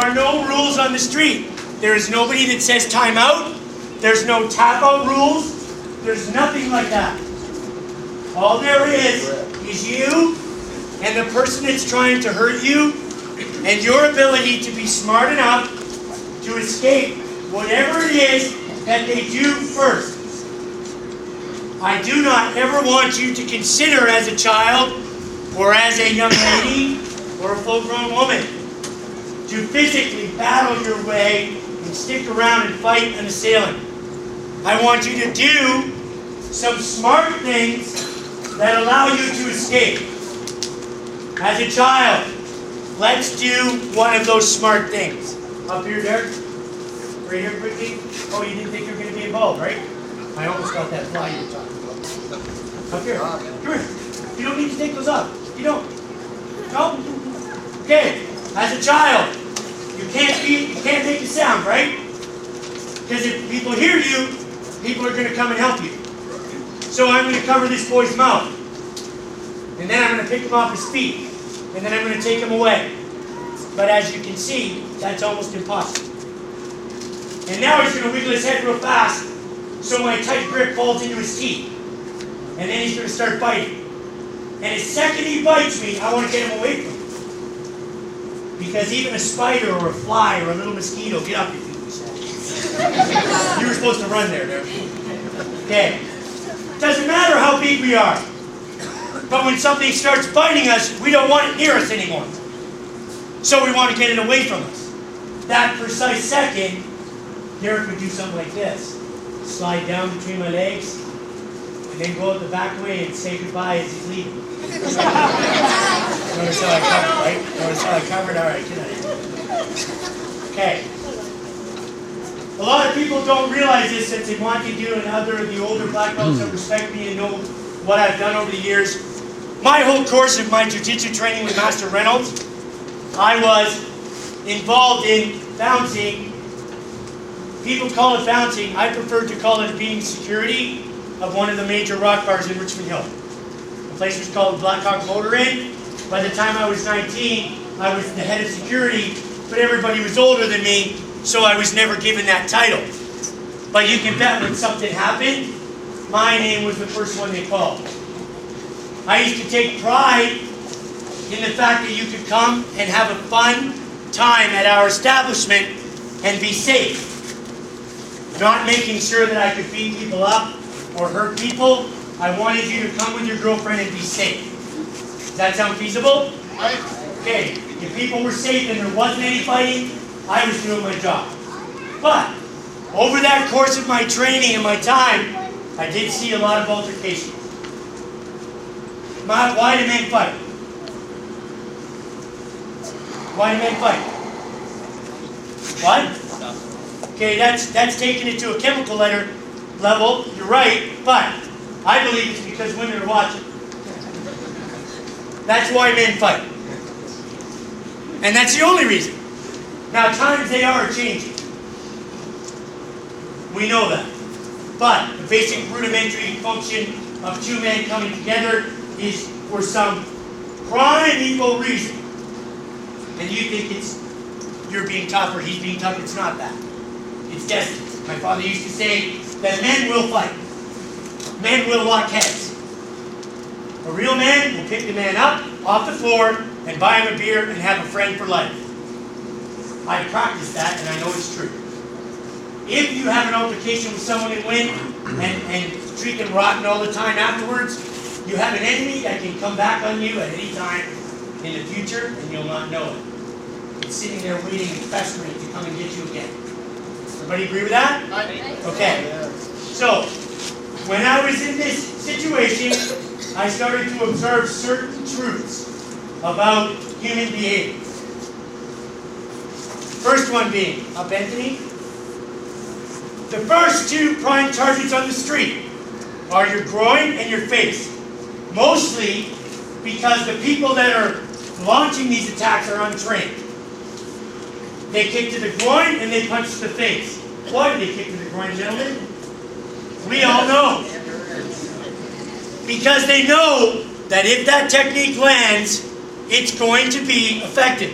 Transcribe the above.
are no rules on the street. There is nobody that says time out. There's no tap out rules. There's nothing like that. All there is you and the person that's trying to hurt you, and your ability to be smart enough to escape whatever it is that they do first. I do not ever want you to consider as a child or as a young lady or a full-grown woman to physically battle your way and stick around and fight an assailant. I want you to do some smart things that allow you to escape. As a child, let's do one of those smart things. Up here, Derek. Right here, quickly. Oh, you didn't think you were going to be involved, right? I almost got that fly you were talking about. Up here. Come here. You don't need to take those off. You don't. No? Okay. As a child, you can't make a sound, right? Because if people hear you, people are going to come and help you. So I'm going to cover this boy's mouth. And then I'm going to pick him off his feet. And then I'm going to take him away. But as you can see, that's almost impossible. And now he's going to wiggle his head real fast so my tight grip falls into his teeth. And then he's going to start biting. And the second he bites me, I want to get him away from him. Because even a spider or a fly or a little mosquito, get up, you You were supposed to run there. Okay. Doesn't matter how big we are. But when something starts biting us, we don't want it near us anymore. So we want to get it away from us. That precise second, Derek would do something like this. Slide down between my legs, and then go out the back way and say goodbye as he's leaving. Notice how I covered, right? Notice how I covered? All right, get out of here. Okay. A lot of people don't realize this since they want to do, and other of the older black belts that respect me and know what I've done over the years. My whole course of my jiu-jitsu training with Master Reynolds, I was involved in bouncing. People call it bouncing. I prefer to call it being security of one of the major rock bars in Richmond Hill. The place was called Blackhawk Motor Inn. By the time I was 19, I was the head of security, but everybody was older than me, so I was never given that title. But you can bet when something happened, my name was the first one they called. I used to take pride in the fact that you could come and have a fun time at our establishment and be safe. Not making sure that I could beat people up or hurt people. I wanted you to come with your girlfriend and be safe. Does that sound feasible? Okay. If people were safe and there wasn't any fighting, I was doing my job. But over that course of my training and my time, I did see a lot of altercations. Why do men fight? Why do men fight? What? Okay, that's taking it to a chemical level. You're right, but I believe it's because women are watching. That's why men fight. And that's the only reason. Now, times they are changing. We know that. But the basic rudimentary function of two men coming together is for some primeval reason. And you think it's you're being tough or he's being tough. It's not that. It's destiny. My father used to say that men will fight. Men will lock heads. A real man will pick the man up off the floor and buy him a beer and have a friend for life. I've practiced that and I know it's true. If you have an altercation with someone and win and treat them rotten all the time afterwards, you have an enemy that can come back on you at any time in the future and you'll not know it. It's sitting there waiting and festering to come and get you again. Everybody agree with that? Okay. So, when I was in this situation, I started to observe certain truths about human behavior. First one being, up Anthony, the first two prime targets on the street are your groin and your face. Mostly because the people that are launching these attacks are untrained. They kick to the groin and they punch to the face. Why do they kick to the groin, gentlemen? We all know. Because they know that if that technique lands, it's going to be effective.